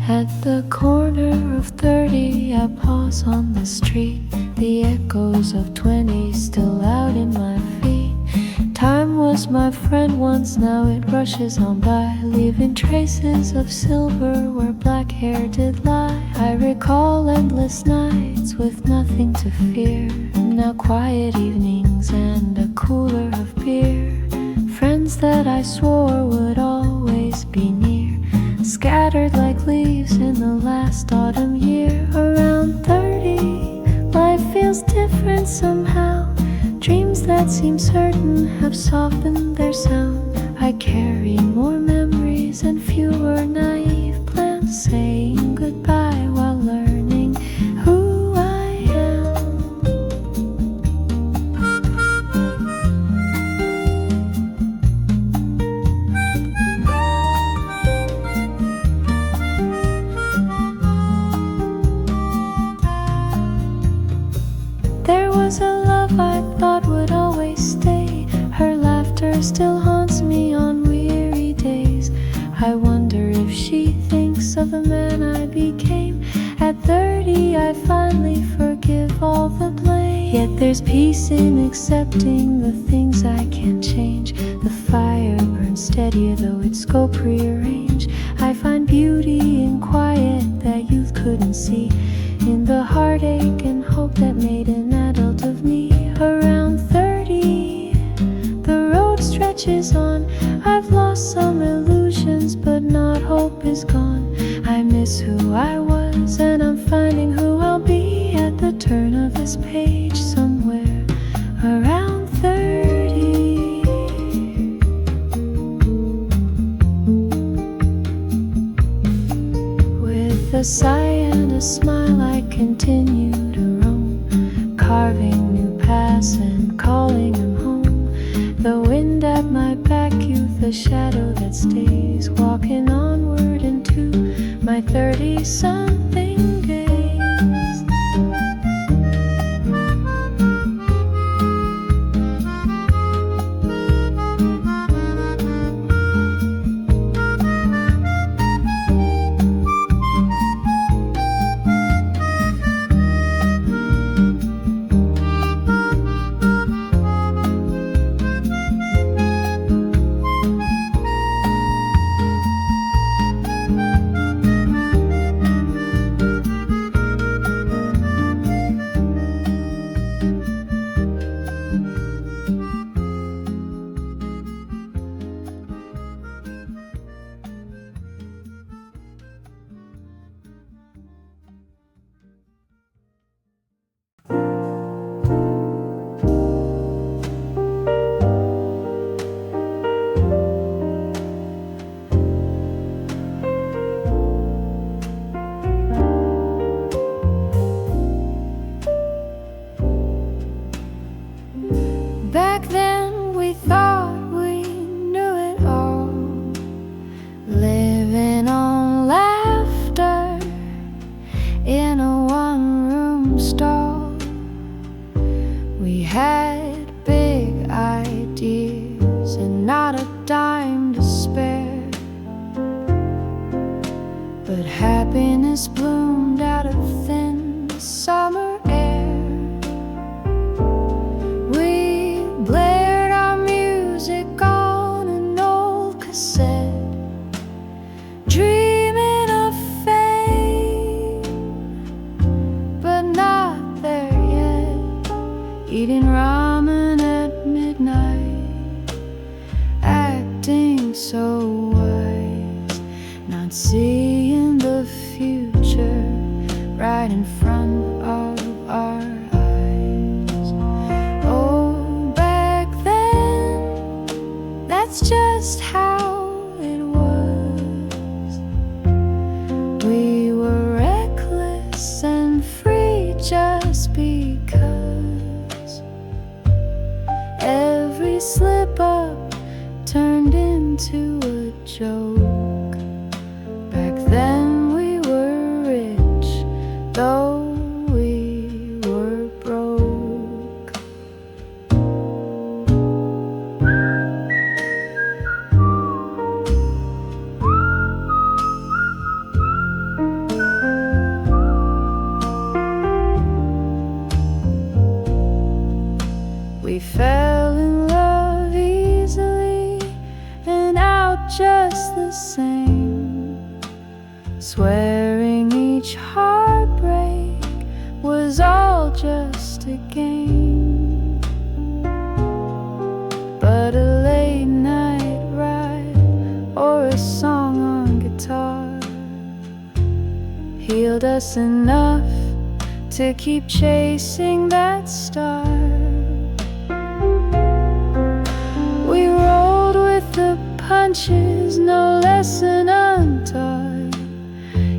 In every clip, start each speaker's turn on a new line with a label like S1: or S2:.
S1: At the corner of 30, I pause on the street. The echoes of 20 still out in my feet. Time was my friend once, now it rushes on by, leaving traces of silver where black hair did lie. I recall endless nights with nothing to fear, now quiet evenings and a cooler of beer. Friends that I swore would always be near, scattered like leaves in the last autumn year. Around 30, life feels different somehow. Dreams that seem certain have softened their sound. I carry more memories and fewer naive plans, saying goodbye while learning who I am. There was a love I thought would always stay. Her laughter still haunts me on weary days. I wonder if she thinks of the man I became. At 30 I finally forgive all the blame. Yet there's peace in accepting the things I can't change. The fire burns steadier though its scope rearranged. I find beauty in quiet that youth couldn't see, in the heartache and hope that made an adult of me. Around 30, the road stretches on. I've lost some illusions, but not hope is gone. I miss who I was, and I'm finding who I'll be at the turn of this page somewhere around 30. With a sigh and a smile I continue to roam, carving new paths and calling them home. The wind at my back, youth, a shadow that stays, walking onward into my 30-something days. Back then we thought we knew it all, living on laughter in a one-room stall. We had big ideas and not a dime to spare, but happiness bloomed out of thin summer air. We blared our music on an old cassette, dreaming of fame, but not there yet. Eating ramen at midnight, acting so wise, not seeing the future right in front of our eyes. Oh, back then, that's just how it was. We were reckless and free just because every slip up turned into a joke. Back then we were rich, though we were broke. swearing each heartbreak was all just a game. But a late night ride or a song on guitar healed us enough to keep chasing that star. We rolled with the punches, no lesson untaught.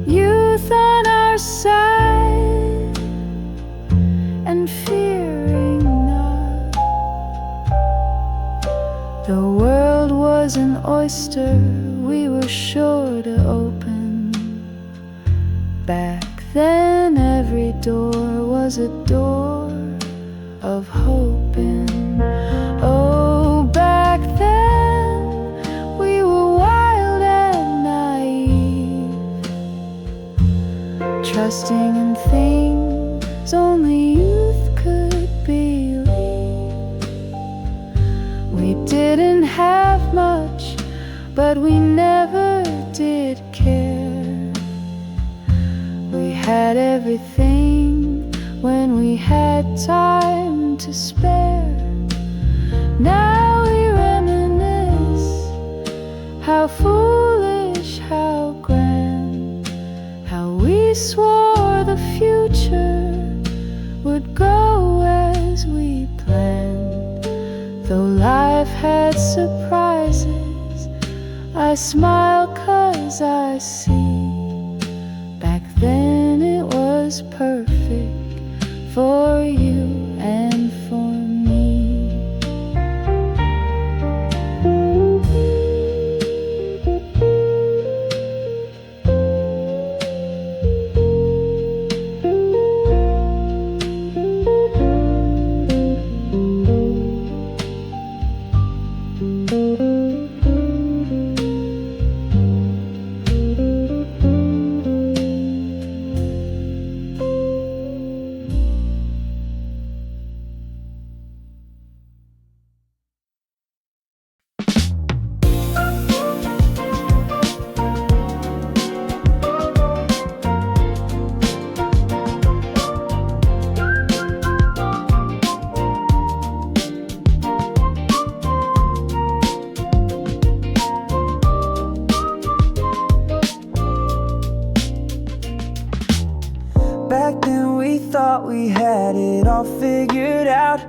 S1: Youth on our side and fearing not. The world was an oyster we were sure to open. Back then every door was a door of hope. And oh, back then we were wild and naive, trusting in things only youth could believe. We didn't have much, but we never did care. We had everything when we had time to spare. Now we reminisce, how foolish, how grand, how we swore the future would go as we planned. Though life had surprises, I smile 'cause I see back then it was perfect for you and for me.
S2: Back then we thought we had it all figured out,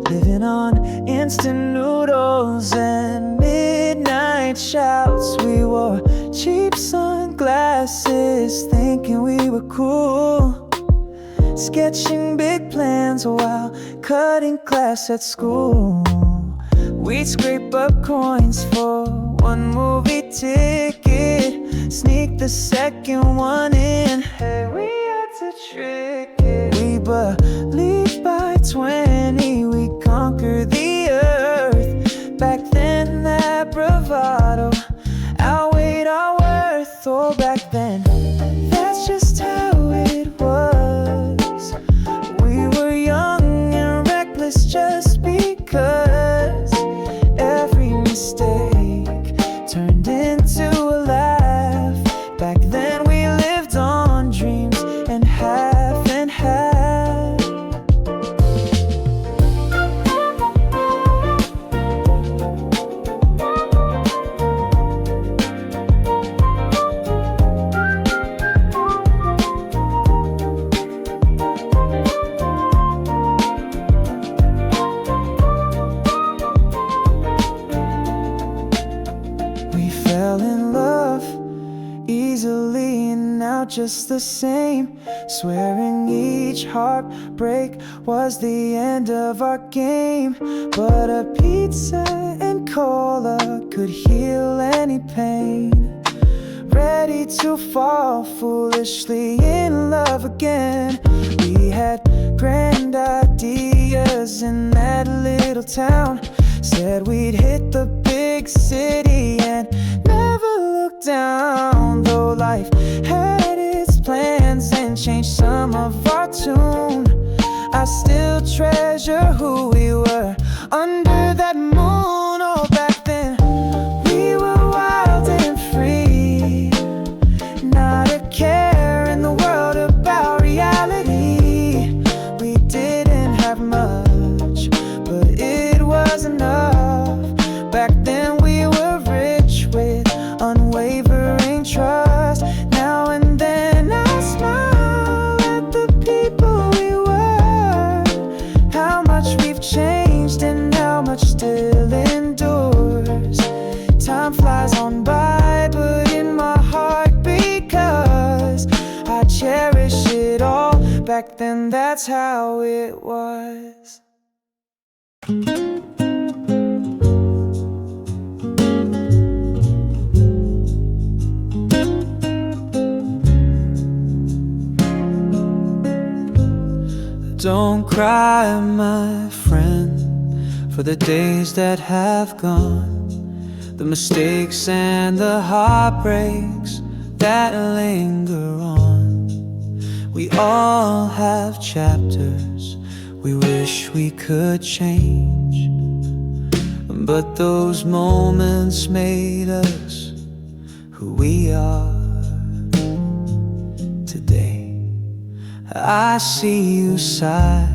S2: living on instant noodles and midnight shouts. We wore cheap sunglasses thinking we were cool, sketching big plans while cutting class at school. We'd scrape up coins for one movie ticket, sneak the second one in. Hey, we had to trick it. We believed by 20 we conquered the earth. Back then that bravado outweighed our worth. Oh, back then, that's just how it was. We were young and reckless just because every mistake turned into a laugh. Back then we lived on dreams and half and half. We fell in love easily and now just the same, swearing each heartbreak was the end of our game. But a pizza and cola could heal any pain. Ready to fall foolishly in love again. We had grand ideas in that little town, said we'd hit the big city and never look down. Though life had its plans and changed some of our tune, I still treasure who we were under that moon. Oh, back then we were wild and free, not a back then that's how it was. Don't cry, my friend, for the days that have gone, the mistakes and the heartbreaks that linger on. We all have chapters we wish we could change, but those moments made us who we are today. I see you sigh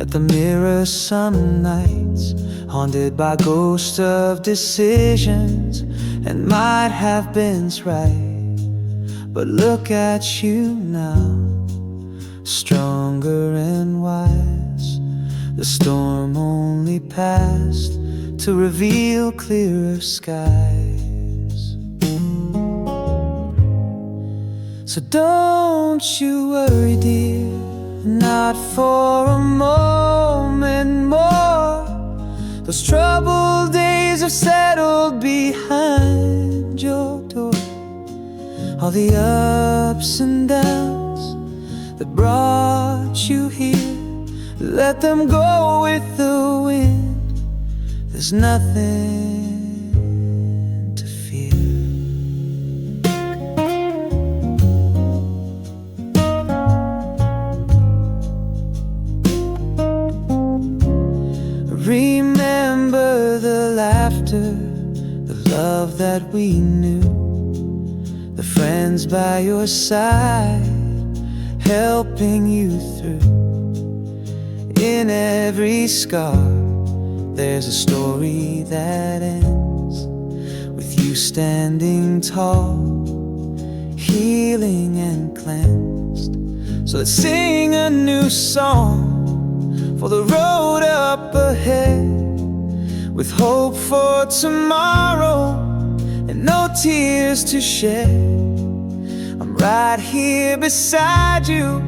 S2: at the mirror some nights, haunted by ghosts of decisions and might have been right. But look at you now, stronger and wise. The storm only passed to reveal clearer skies. So don't you worry, dear, not for a moment more. Those troubled days have settled behind your door. All the ups and downs that brought you here, let them go with the wind. There's nothing to fear. Remember the laughter, the love that we knew, the friends by your side, helping you through. In every scar, there's a story that ends with you standing tall, healing and cleansed. So let's sing a new song for the road up ahead, with hope for tomorrow and no tears to shed. I'm right here beside you,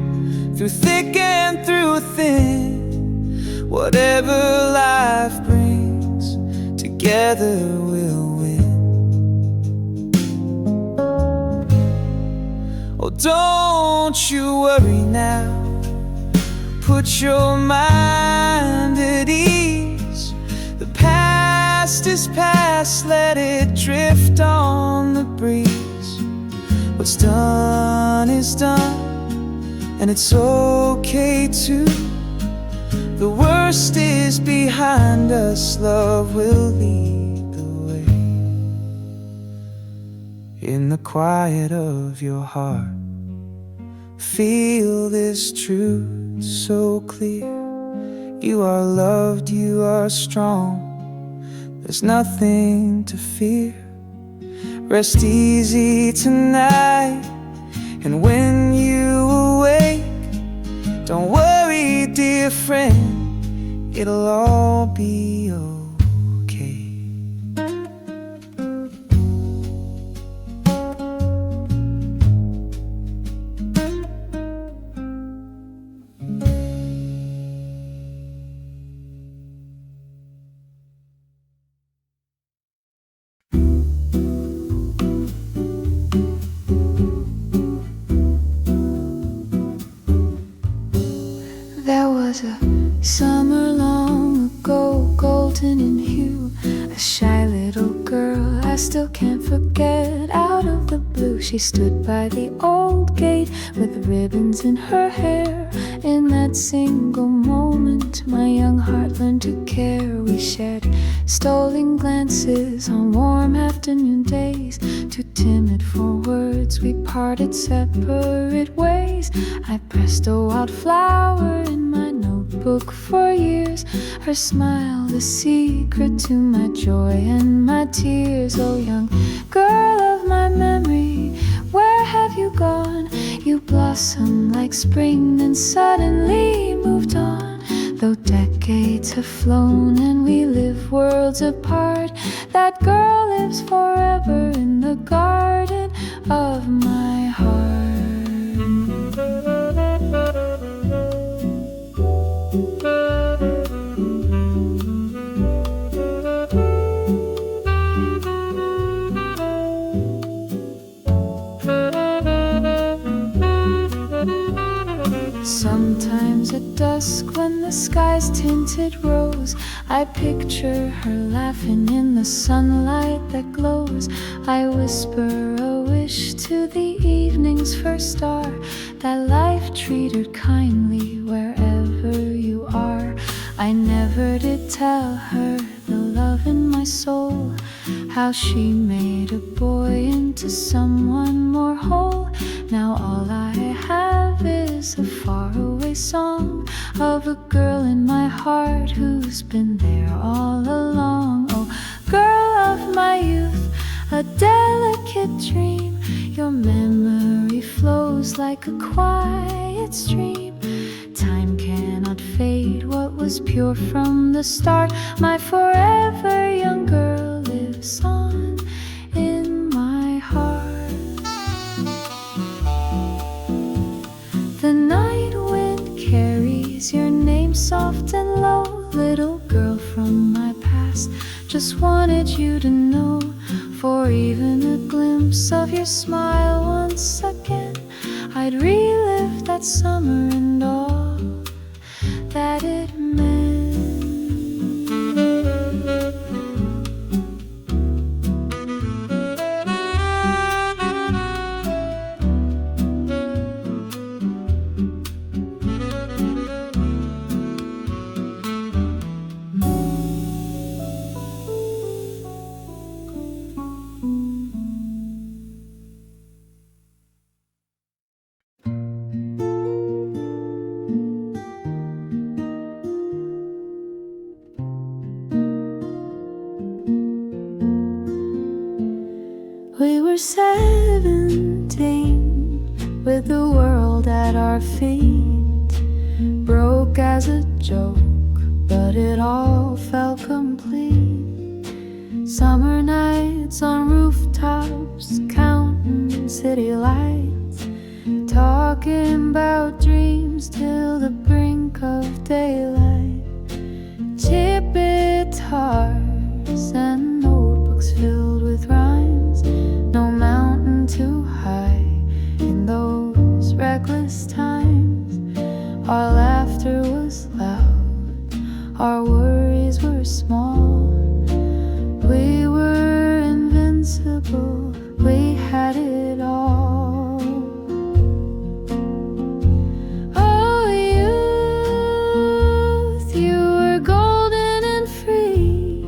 S2: through thick and through thin. Whatever life brings, together we'll win. Oh, don't you worry now, put your mind at ease. The past is past, let it drift on the breeze. What's done is done, and it's okay too. The worst is behind us, love will lead the way. In the quiet of your heart, feel this truth so clear. You are loved, you are strong, there's nothing to fear. Rest easy tonight, and when you awake, don't worry, dear friend, it'll all be okay.
S1: There was a summer long ago, golden in hue, a shy little girl I still can't forget. Out of the blue she stood by the old gate with ribbons in her hair. In that single moment my young heart learned to care. We shared stolen glances on warm afternoon days, too timid for words, we parted separate ways. I pressed a wildflower in my notebook for years, her smile the secret to my joy and my tears. Oh, young girl of my memory, where have you gone? You blossomed like spring, then suddenly moved on. Though decades have flown and we live worlds apart, that girl lives forever in the garden of my heart. Sometimes at dusk when the sky's tinted rose, I picture her laughing in the sunlight that glows. I whisper a wish to the evening's first star, that life treat her kindly wherever you are. I never did tell her the love in my soul, how she made a boy into someone more whole. Now all I have is a faraway song of a girl in my heart who's been there all along. Oh, girl of my youth, a delicate dream, your memory flows like a quiet stream. Time cannot fade what was pure from the start. My forever young girl lives on in my heart. The night wind carries your name soft and low. Little girl from my past, just wanted you to know. For even a glimpse of your smile once again, I'd relive that summer and all that it meant. We were 17, with the world at our feet, broke as a joke, but it all felt complete. Summer nights on rooftops, counting city lights, talking about dreams till the brink of daylight. Chip guitars and notebooks filled with rhymes, no mountain too high in those reckless times. Our laughter was loud, our worries were small. We were invincible, we had it all. Oh, youth, you were golden and free,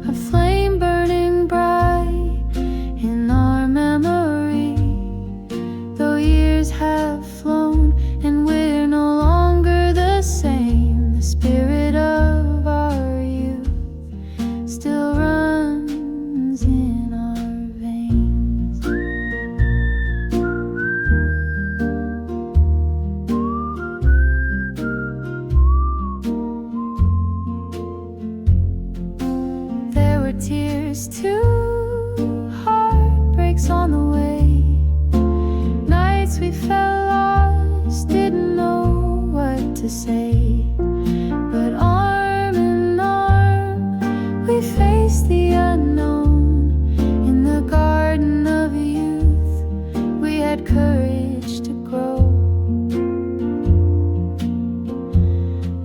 S1: a flame burning bright in our memory. Though years have flown and we're no longer the same, the spirit of our youth still runs in our veins. There were tears too, heartbreaks on the way, nights we felt lost, didn't know what to say. But arm in arm, we faced the unknown. In the garden of youth, we had courage to grow.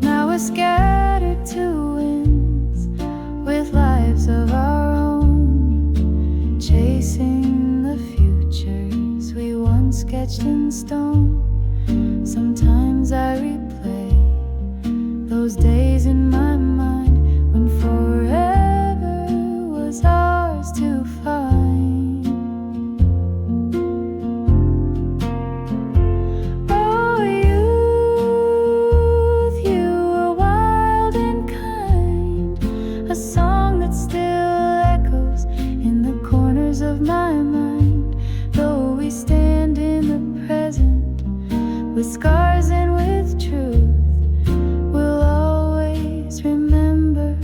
S1: Now we're scattered to winds, with lives of our own, chasing the futures we once sketched in stone. Sometimes I replay those days in my mind when forever was ours to find. Oh, youth, you were wild and kind, a song that still echoes in the corners of my mind. Though we stand in the present with scars and with truth, we'll always remember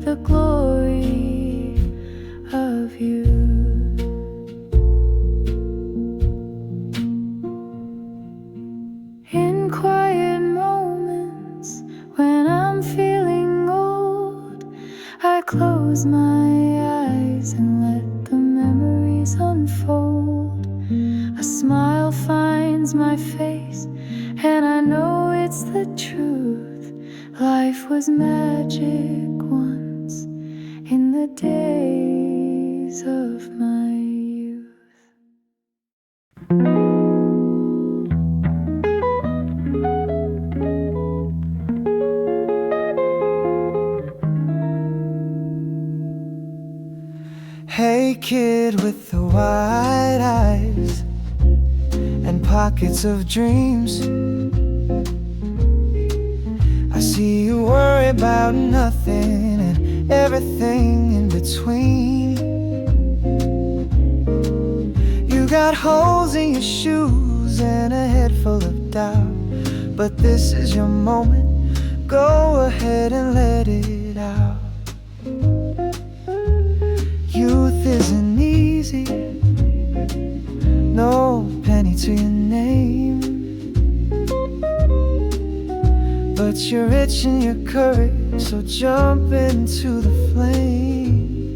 S1: the glory of you. In quiet moments when I'm feeling old, I close my eyes and let the memories unfold. A smile finds my face and I know truth. Life was magic once in the days of my youth.
S2: Hey kid with the wide eyes and pockets of dreams, I see you worry about nothing and everything in between. You got holes in your shoes and a head full of doubt, but this is your moment, go ahead and let it out. Youth isn't easy, no penny to your name, but you're rich in your courage, so jump into the flame.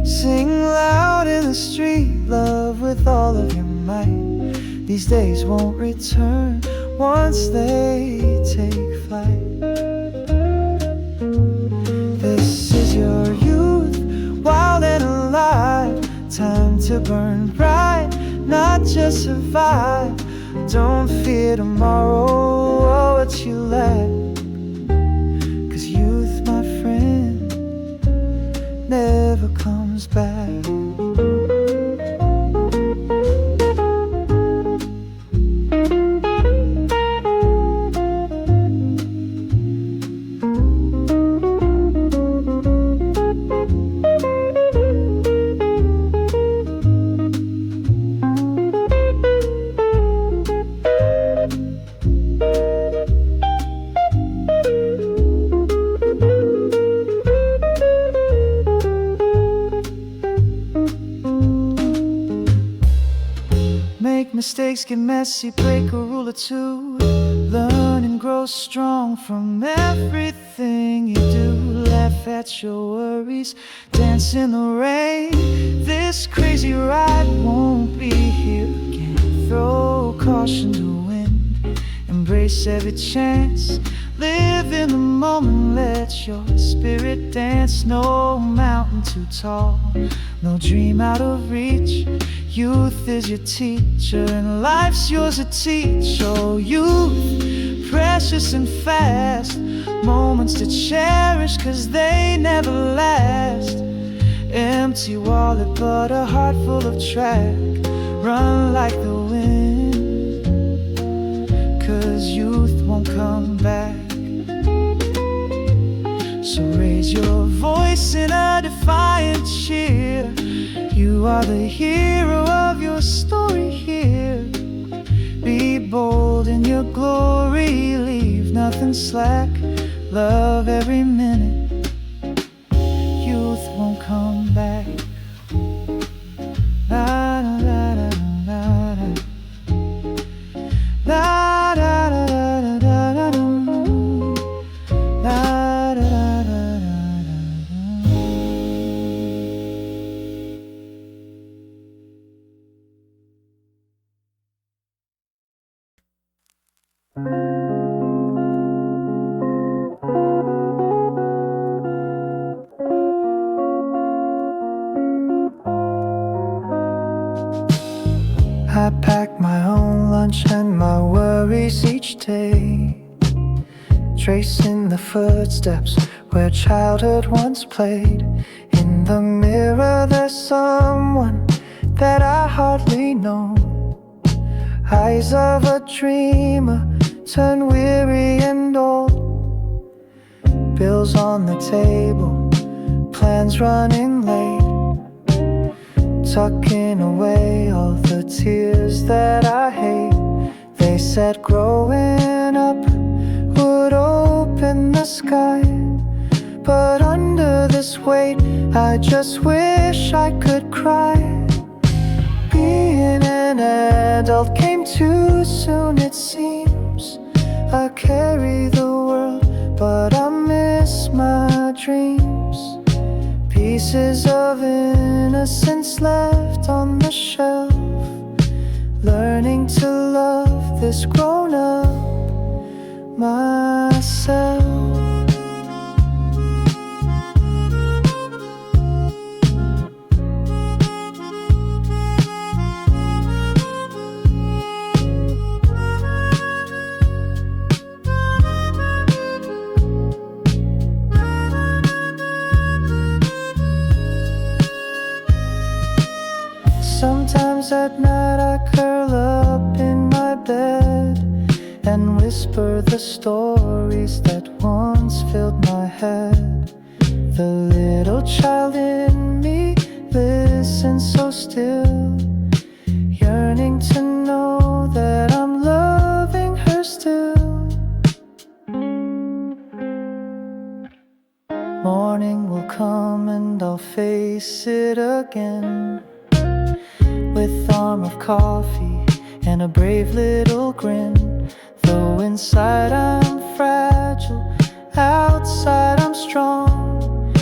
S2: Sing loud in the street, love with all of your might. These days won't return once they take flight. This is your youth, wild and alive. Time to burn bright, not just survive. Don't fear tomorrow or what you lack, 'cause youth, my friend, never comes back. Mistakes get messy, break a rule or two. Learn and grow strong from everything you do. Laugh at your worries, dance in the rain. This crazy ride won't be here again. Throw caution to wind, embrace every chance. Live in the moment, let your spirit dance. No mountain too tall, no dream out of reach. Youth is your teacher and life's yours to teach. Oh, youth, precious and fast, moments to cherish 'cause they never last. Empty wallet but a heart full of track. Run like the wind, 'cause youth won't come back. So raise your voice in a defiant cheer. You are the hero of your story here. Be bold in your glory, leave nothing slack. Love every minute, youth won't come back. La, la, la, la, la, la. La, la, la, la, la, la, la, la. La, la, la, la, la, la. I pack my own lunch and my worries each day, tracing the footsteps where childhood once played. In the mirror there's someone that I hardly know. Eyes of a dreamer turn weary and old. Bills on the table, plans running late, tucking away all the tears that I hate. They said growing up would open the sky, but under this weight I just wish I could cry. Being an adult came too soon, it seems. I carry the world, but I miss my dreams. Pieces of innocence left on the shelf, learning to love this grown-up myself. Sometimes at night I curl up in my bed and whisper the stories that once filled my head. The little child in me listens so still, yearning to know that I'm loving her still. Morning will come and I'll face it again, with arm of coffee and a brave little grin. Though inside I'm fragile, outside I'm strong,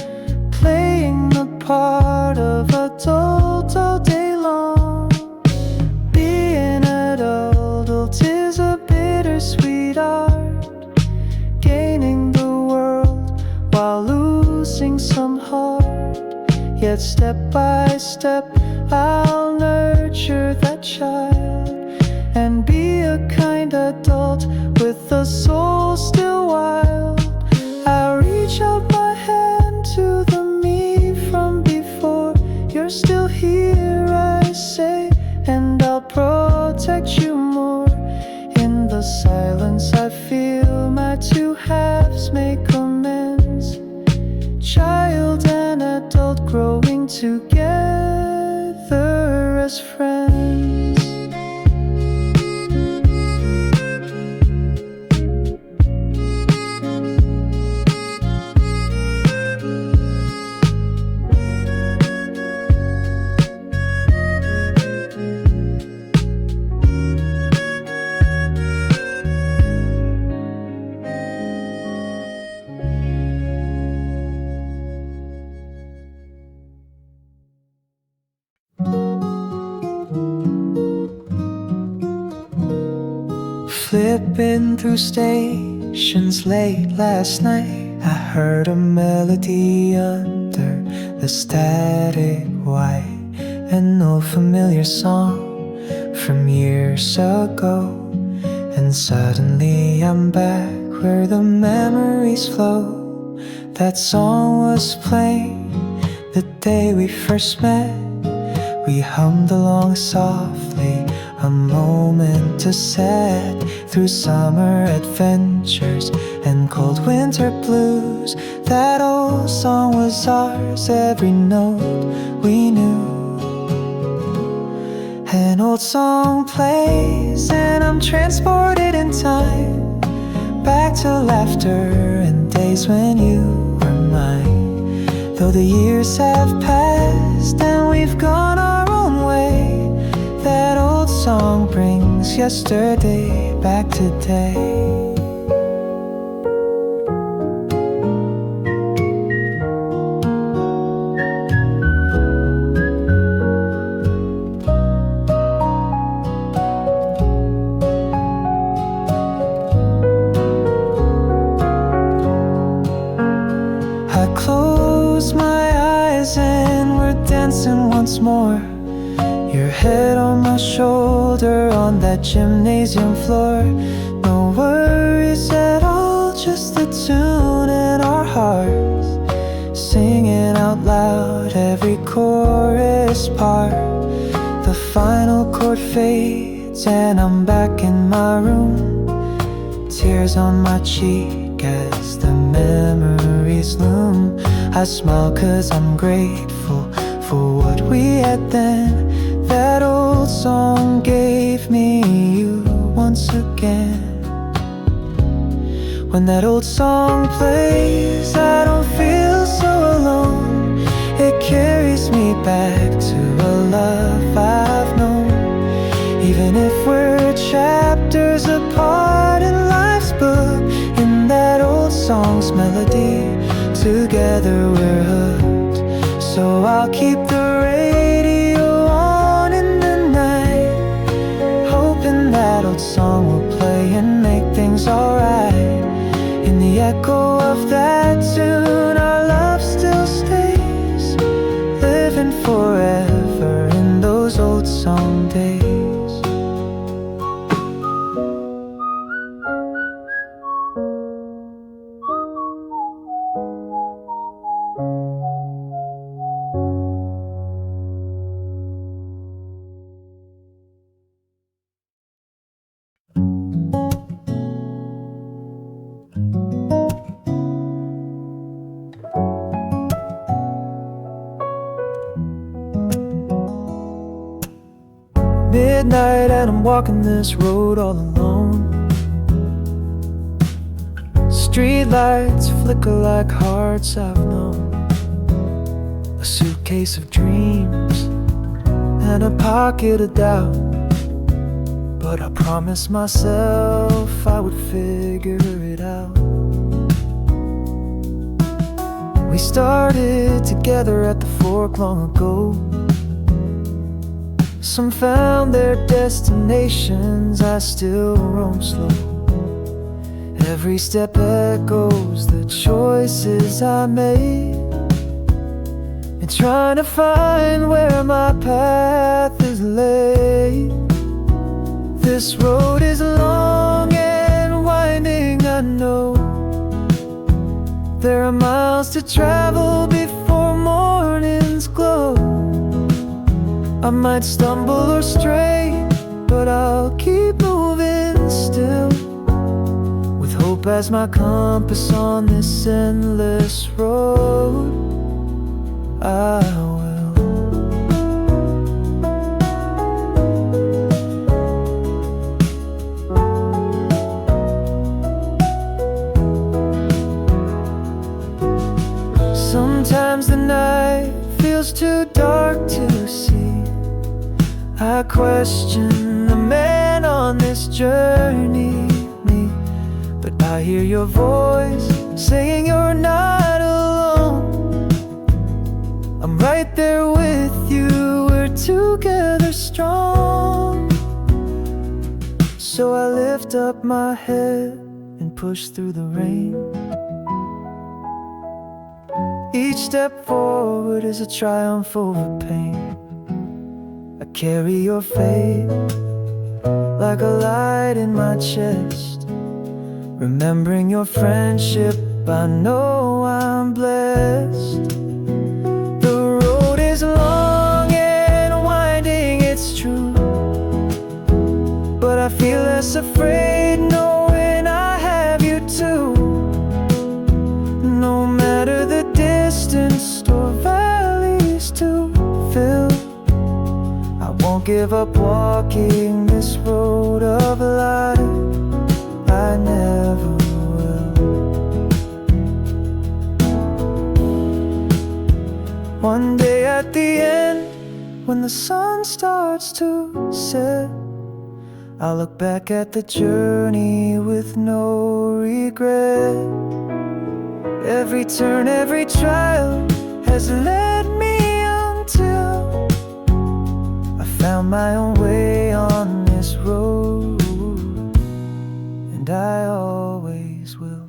S2: playing the part of adult all day long. Being adult is a bittersweet art, gaining the world while losing some heart. Yet step by step I'll nurture that child and be a kind adult with a soul still wild. I'll reach out my hand to the me from before. You're still here, I say, and I'll protect you more. In the silence I feel my two halves make amends, child and adult growing together as friends. Flipping through stations late last night, I heard a melody under the static white, an old familiar song from years ago. And suddenly I'm back where the memories flow. That song was playing the day we first met. We hummed along softly, a moment to set through summer adventures and cold winter blues. That old song was ours, every note we knew. An old song plays and I'm transported in time, back to laughter and days when you were mine. Though the years have passed and we've gone our own way, that old song brings yesterday back today. I close my eyes and we're dancing once more, your head on my shoulder on that gymnasium floor. No worries at all, just the tune in our hearts, singing out loud every chorus part. The final chord fades and I'm back in my room, tears on my cheek as the memories loom. I smile 'cause I'm grateful for what we had then. That old song gave me you once again. When that old song plays, I don't feel so alone. It carries me back to a love I've known. Even if we're chapters apart in life's book, in that old song's melody, together we're hooked. So I'll keep the radio on in the night, hoping that old song will play and make things alright. echo of that tune, our love still stays, living forever in those old song days. Midnight and I'm walking this road all alone. Street lights flicker like hearts I've known. A suitcase of dreams and a pocket of doubt, but I promised myself I would figure it out. We started together at the fork long ago. Some found their destinations, I still roam slow. Every step echoes the choices I made, and trying to find where my path is laid. This road is long and winding, I know. There are miles to travel before morning's glow. I might stumble or stray, but I'll keep moving still, with hope as my compass on this endless road. I will. Sometimes the night feels too dark to see. I question the man on this journey, me. But I hear your voice saying you're not alone. I'm right there with you, we're together strong. So I lift up my head and push through the rain. Each step forward is a triumph over pain. I carry your faith like a light in my chest. Remembering your friendship, I know I'm blessed. The road is long and winding, it's true, but I feel less afraid knowing I have you too. No matter the distance or valleys to fill, won't give up walking this road of life. I never will. One day at the end, when the sun starts to set, I'll look back at the journey with no regret. Every turn, every trial has led me until found my own way on this road, and I always will.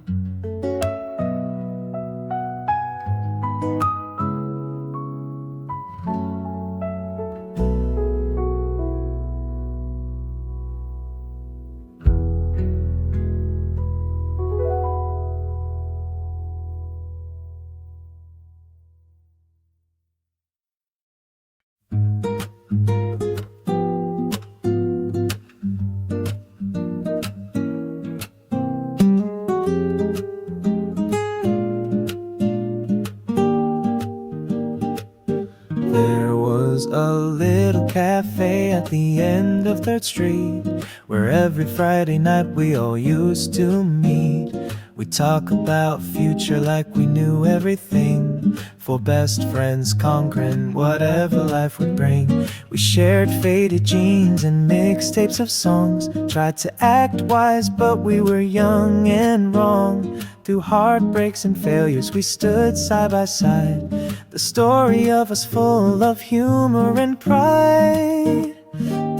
S2: A little cafe at the end of 3rd Street, where every Friday night we all used to meet. We talk about future like we knew everything, for best friends conquering whatever life would bring. We shared faded jeans and mixtapes of songs, tried to act wise but we were young and wrong. Through heartbreaks and failures we stood side by side, the story of us full of humor and pride.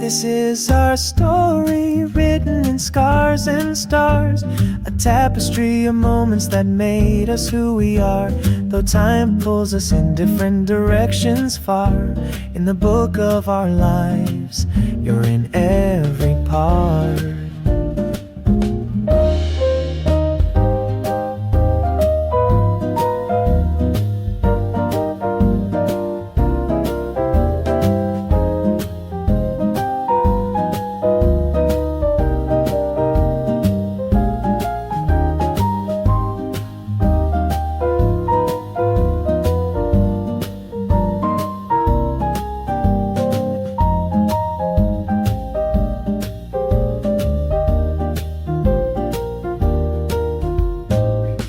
S2: This is our story, written in scars and stars, a tapestry of moments that made us who we are. Though time pulls us in different directions far, in the book of our lives, you're in every part.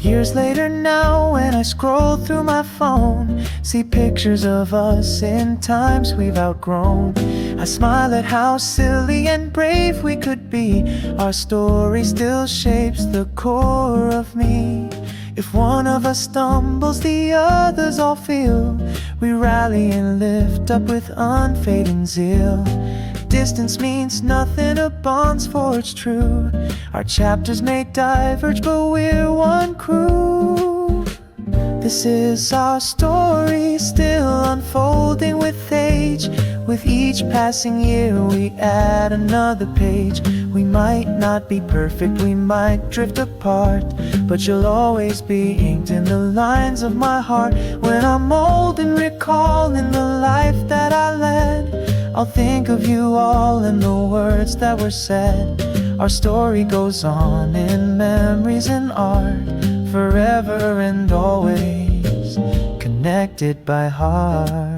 S2: Years later now, when I scroll through my phone, see pictures of us in times we've outgrown. I smile at how silly and brave we could be. Our story still shapes the core of me. If one of us stumbles, the others all feel. We rally and lift up with unfading zeal. Distance means nothing, a bond's forged true. Our chapters may diverge, but we're one crew. This is our story, still unfolding with age. With each passing year we add another page. We might not be perfect, we might drift apart, but you'll always be inked in the lines of my heart. When I'm old and recalling the life that I led, I'll think of you all and the words that were said. Our story goes on in memories and art, forever and always connected by heart.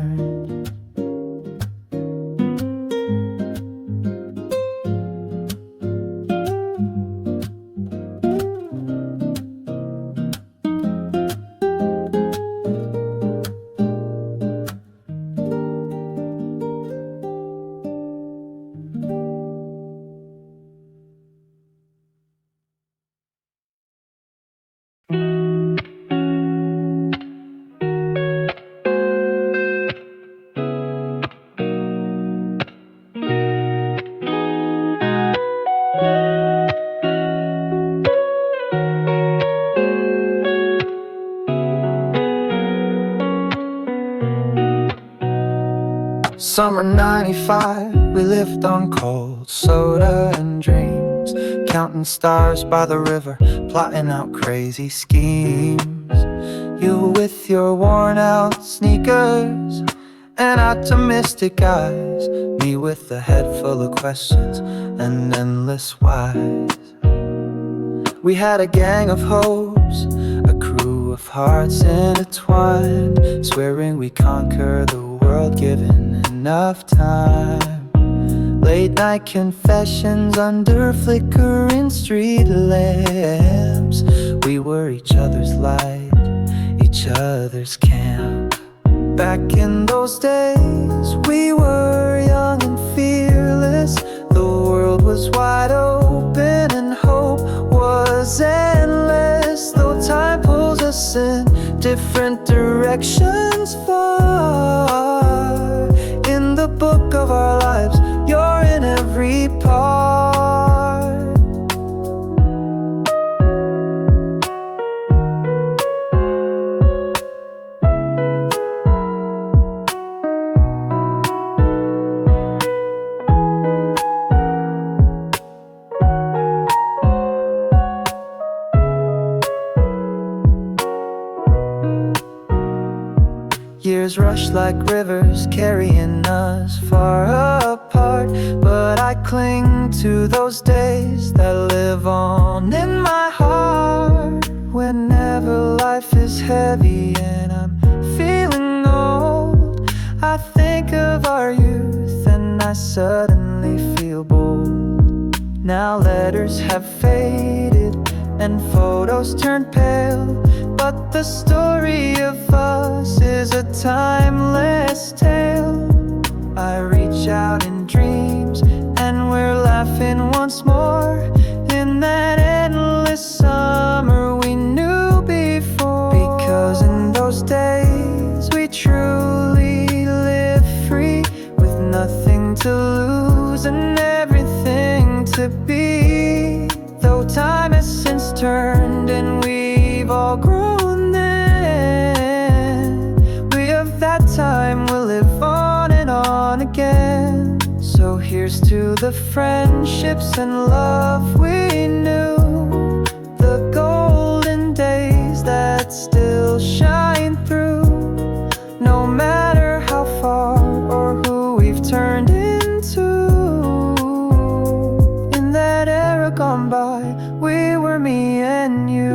S2: Summer '95, we lived on cold soda and dreams, counting stars by the river, plotting out crazy schemes. You with your worn out sneakers and optimistic eyes, me with a head full of questions and endless whys. We had a gang of hopes, a crew of hearts intertwined, swearing we'd conquer the world given enough time. Late night confessions under flickering street lamps. We were each other's light, each other's camp. Back in those days, we were young and fearless. The world was wide open and hope was endless. Though time pulls us in different directions far, in the book of our lives, you're in every part. Years rush like rivers, carrying us far apart, but I cling to those days that live on in my heart. Whenever life is heavy and I'm feeling old, I think of our youth and I suddenly feel bold. Now letters have faded and photos turned pale, but the story of us is a timeless tale. I reach out in dreams and we're laughing once more in that endless summer we knew before. Because in those days we truly lived free, with nothing to lose chosen everything to be. Though time has since turned and we've all grown then, we of that time will live on and on again. So here's to the friendships and love we knew, the golden days that still shine through. No matter how far or who we've turned into, in that era gone by, we were me and you.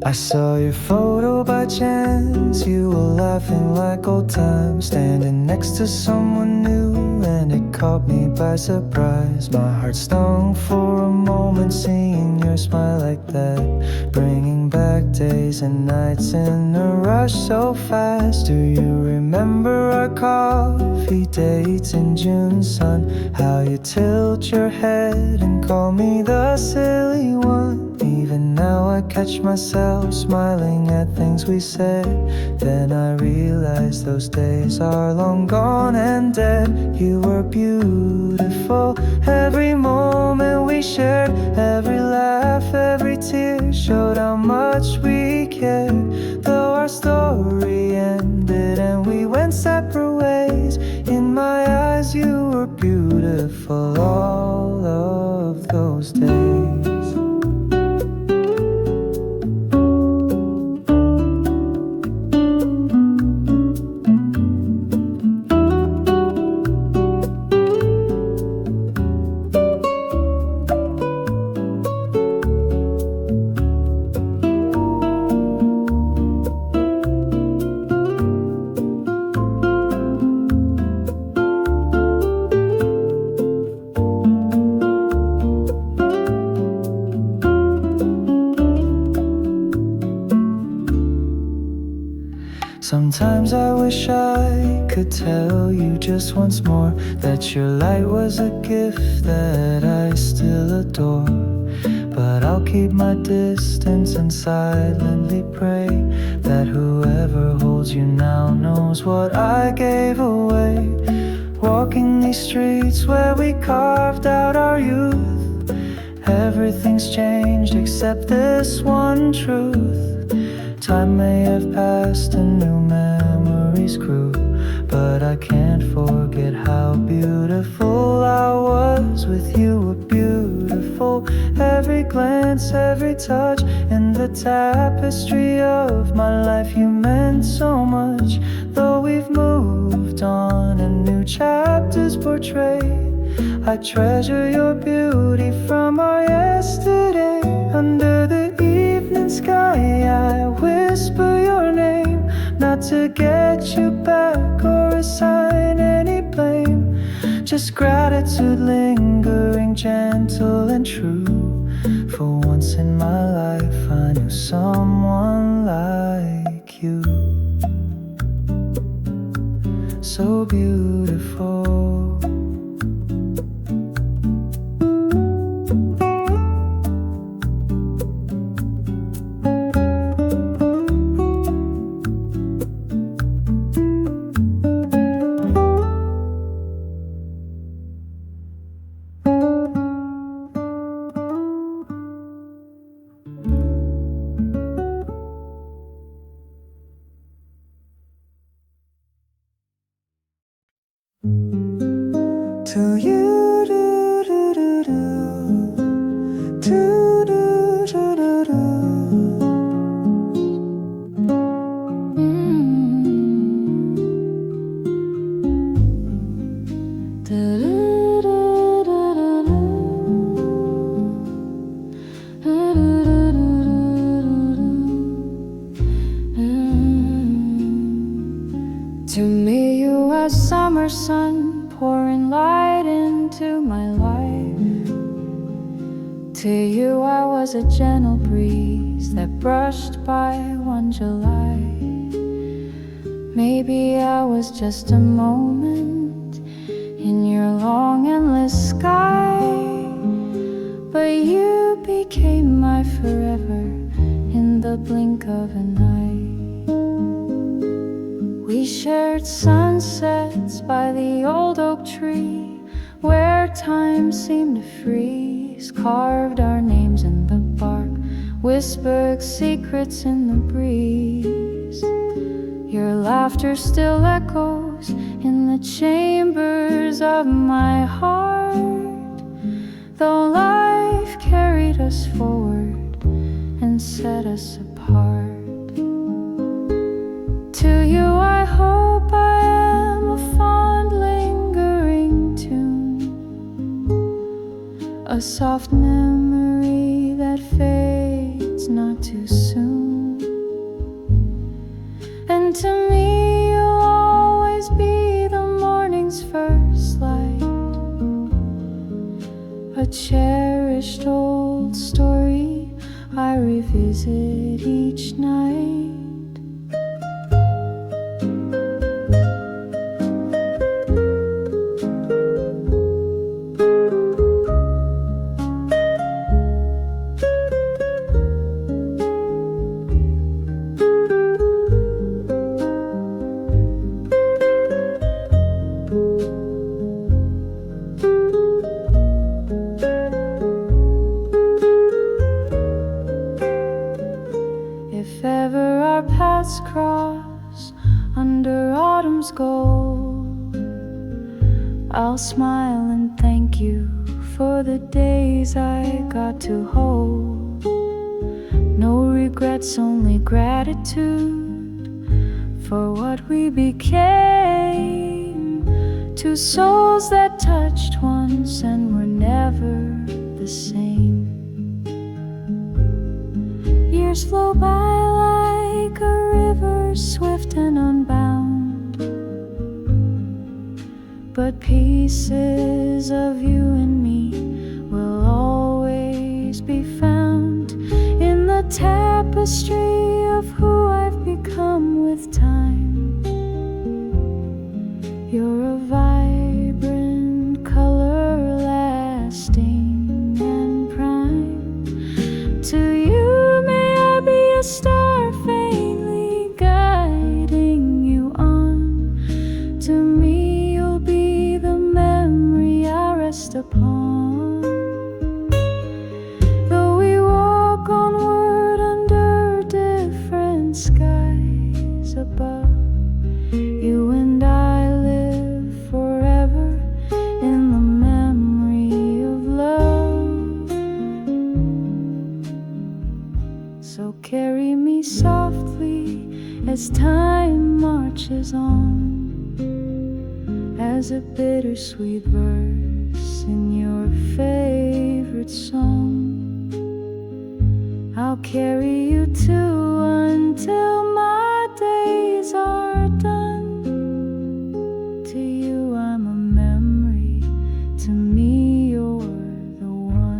S2: I saw your photo by chance. You were laughing like old times, standing next to someone new, and it caught me by surprise. My heart stung for a moment seeing your smile like that, bringing back days and nights in a rush so fast. Do you remember our coffee dates in June sun? How you tilt your head and call me the silly one. Even now I catch myself smiling at things we said. Then I realize those days are long gone and dead. You were beautiful, every moment we shared, every laugh, every tear showed how much we cared. Though our story ended and we went separate ways, in my eyes you were beautiful all of those days. Sometimes I wish I could tell you just once more that your light was a gift that I still adore. But I'll keep my distance and silently pray that whoever holds you now knows what I gave away. Walking these streets where we carved out our youth, everything's changed except this one truth. Time may have passed and new memories grew, but I can't forget how beautiful I was with you. Were beautiful, every glance, every touch, in the tapestry of my life you meant so much. Though we've moved on and new chapters portray, I treasure your beauty from our yesterday. Under the evening sky I whisper your name, not to get you back or assign any blame, just gratitude lingering gentle and true. For once in my life I knew someone like you, so beautiful. To you, do, do, do, do. Do, do, do, do, do. Do, do, do, do, do. To me you are summer sun, pouring light into my life. To you I was a gentle breeze that brushed by one July.
S1: Maybe I was just a moment in your long endless sky, but you became my forever in the blink of an eye. We shared sunsets by the old oak tree, where time seemed to freeze, carved our names in the bark, whispered secrets in the breeze. Your laughter still echoes in the chambers of my heart, though life carried us forward and set us apart. To you I hope I am a fond lingering tune, a soft memory that fades not too soon. And to me you'll always be the morning's first light, a cherished old story I revisit each night. If ever our paths cross under autumn's gold, I'll smile and thank you for the days I got to hold. No regrets, only gratitude for what we became. Two souls that touched once and were never the same. Years flow by like a river, swift and unbound, but pieces of you and me will always be found in the tapestry of who I've become with time. You're a vibrant color, lasting and prime. To you may I be a star, faintly guiding you on. To me you'll be the memory I rest upon. Though we walk onward under different skies above, you and I live forever in the memory of love. So carry me softly as time marches on, as a bittersweet verse in your favorite song. I'll carry you too until my days are done. To you I'm a memory, to me you're the one.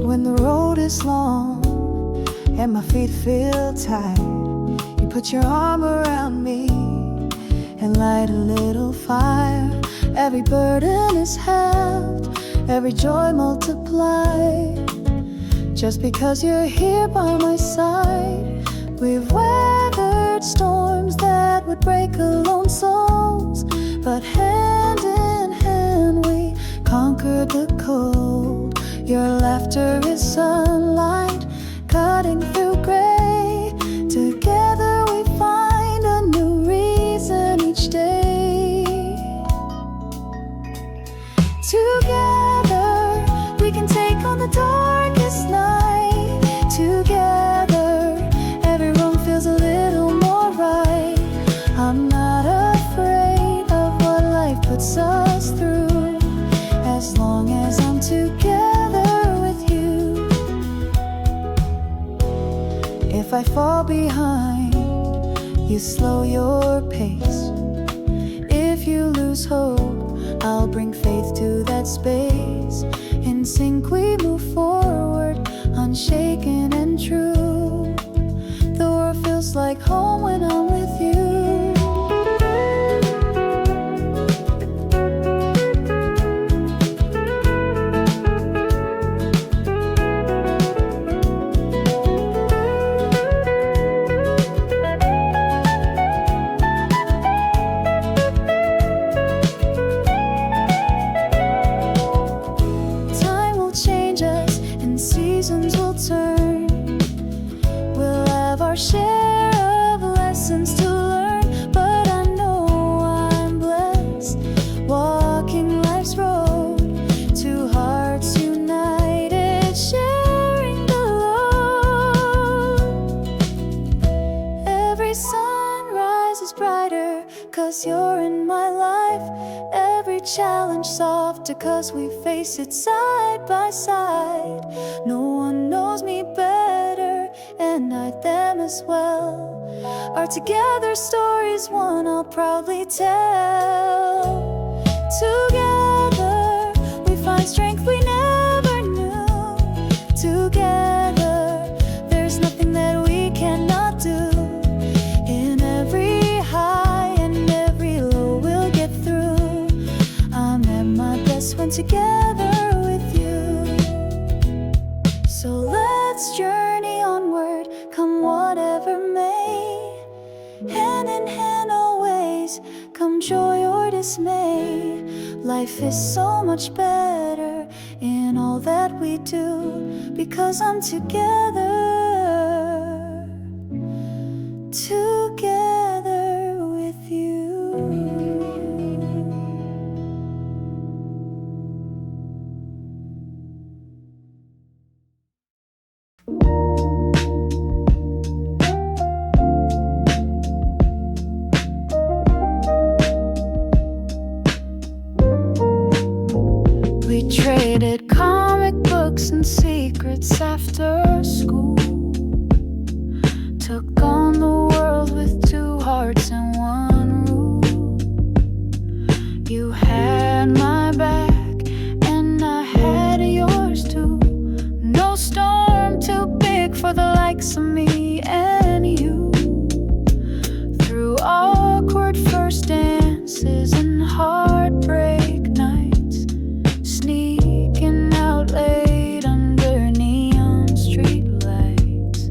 S1: When the road is long and my feet feel tired, you put your arm around me and light a little fire. Every burden is halved, every joy multiplied, just because you're here by my side. We've weathered storms that would break alone souls, but hand in hand we conquered the cold. Your laughter is sunlight cutting through gray. Together we find a new reason each day. Together we can take on the darkest night. Together if I fall behind, you slow your pace. If you lose hope, I'll bring faith to that space. In sync we move forward, unshaken and true. The world feels like home when I'm with you. Share of lessons to learn, but I know I'm blessed, walking life's road, two hearts united, sharing the load. Every sunrise is brighter, 'cause you're in my life. Every challenge softer, 'cause we face it side by side. No one knows me better, and I them as well. Our together stories, one I'll proudly tell. Together we find strength we never knew. Together there's nothing that we cannot do. In every high and every low we'll get through. I'm at my best when together with you. So let's journey onward, come whatever may. Hand in hand always, come joy or dismay. Life is so much better in all that we do, because I'm together with you. We traded comic books and secrets after school. Took on the world with two hearts and one rule. You had my back and I had yours too. No storm too big for the likes of me and you. Through awkward first dances and heartbreak nights, sneaking out late under neon streetlights.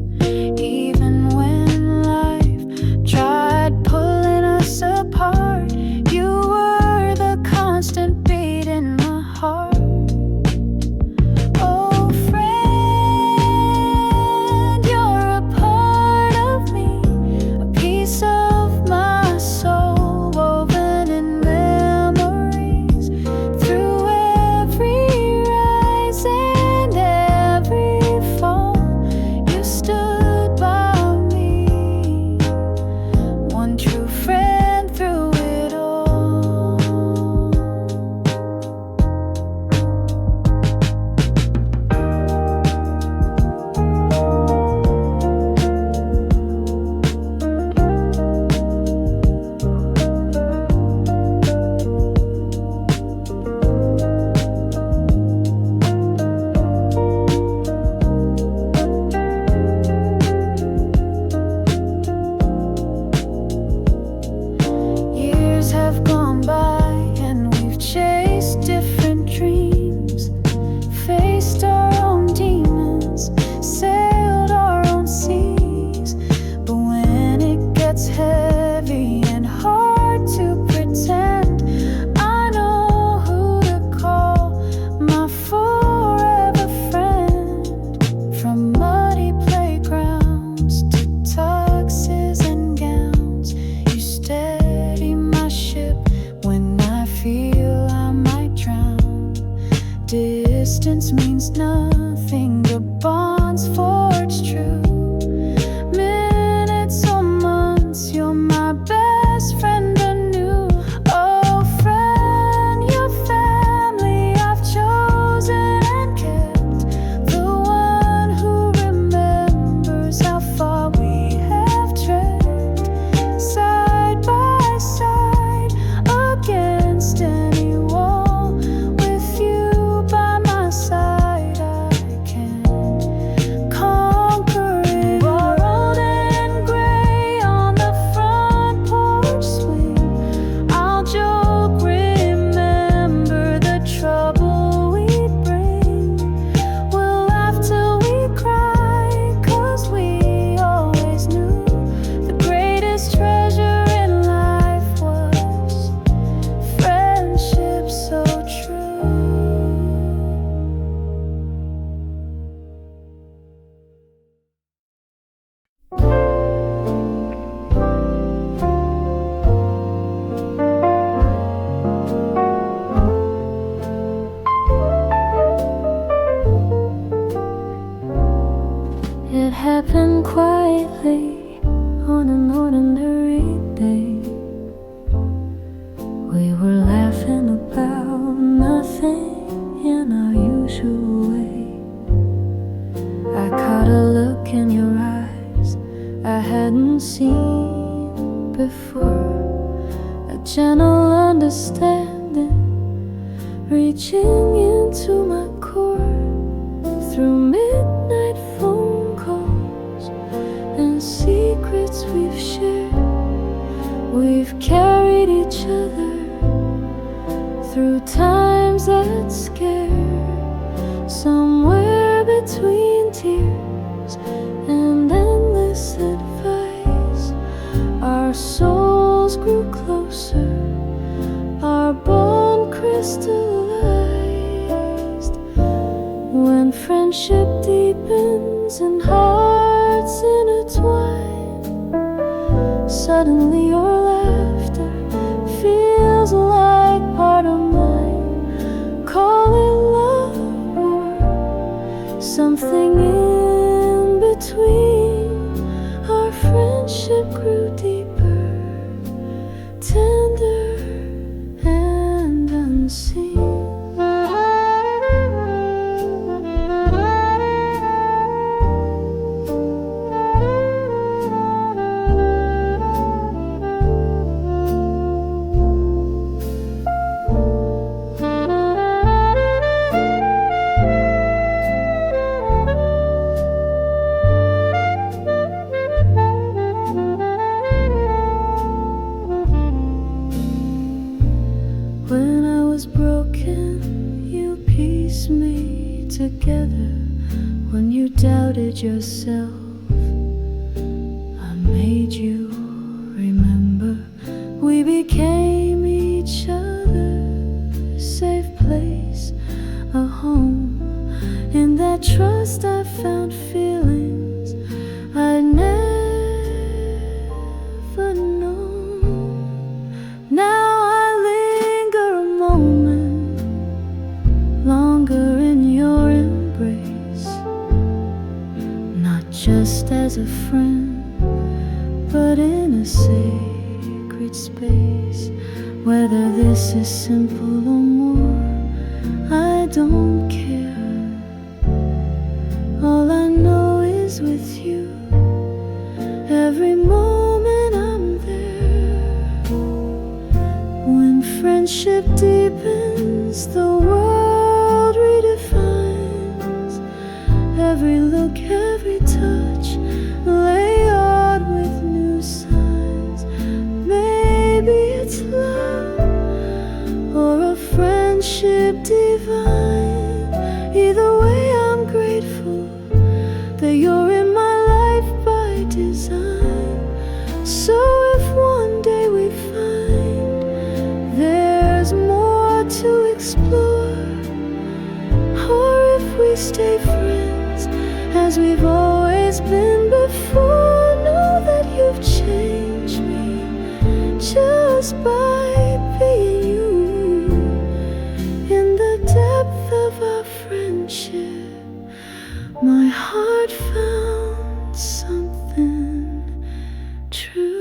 S1: Even when life tried pulling us apart, you were the constant beat in my heart. Oh friend, you're a part It happened quietly on an ordinary day. We were laughing about nothing in our usual way. I caught a look in your eyes I hadn't seen before, a gentle understanding reaching into my core. Through midnight phone calls and secrets we've shared, we've carried each other through times that scare. Somewhere between tears and endless advice, our souls grew closer, our bond crystallized. When friendship deepens and hearts intertwine, suddenly your laughter feels like part of mine. Call it love or something in between. Our friendship grew deeper, tender and unseen. When I was broken, you pieced me together. When you doubted yourself, I made you remember. We became each other's safe place, a home. In that trust I found feelings I'd never known. Now longer in your embrace, not just as a friend, but in a sacred space. Whether this is simple or more, I don't care. All I know is with you, every moment I'm there. When friendship deepens, the world redefines. Every look, every touch, layered with new signs. Maybe it's love or a friendship divine. Either way, I'm grateful that you're in my life by design. So if one day we find there's more to explore, or if we stay friends as we've always been before, know that you've changed me just by being you. In the depth of our friendship, my heart found something true.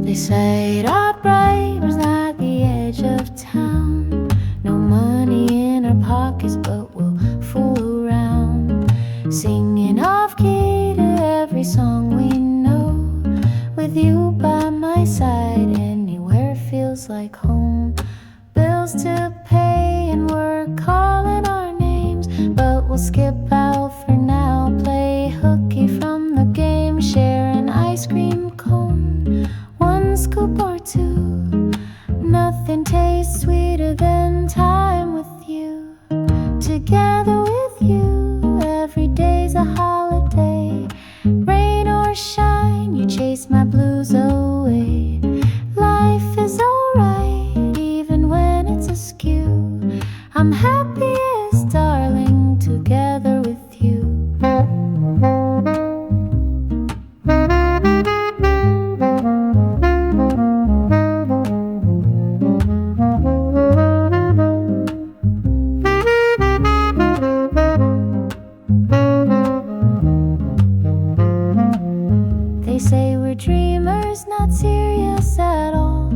S1: They said our bright was at the edge of town. No money in our pockets, but we'll fool around, singing off key to every song we know. With you by my side, anywhere feels like home. Bills to pay and we're calling our names, but we'll skip out for now. Play hooky from the game, share an ice cream cone, one scoop or two, Nothing tastes sweeter than time with you. Together with you, every day's a holiday. Rain or shine, you chase my blues away. Life is alright, even when it's askew. I'm happiest, darling, together with you. They say we're dreamers, not serious at all,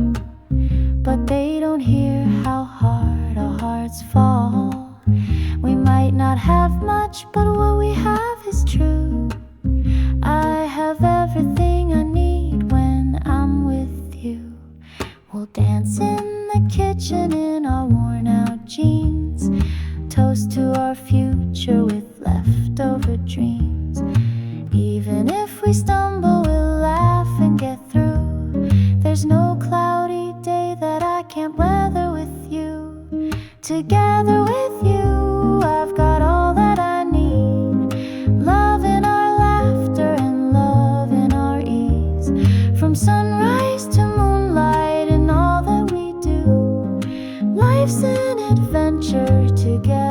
S1: but they don't hear how hard our hearts fall. We might not have much, but what we have is true. I have everything I need when I'm with you. We'll dance in the kitchen in our worn out jeans, toast to our future with leftover dreams. Even if we stumble, we'll laugh and get through. There's no cloudy day that I can't weather with you. Together with you, I've got all that I need. Love in our laughter and love in our ease. From sunrise to moonlight and all that we do. Life's an adventure together.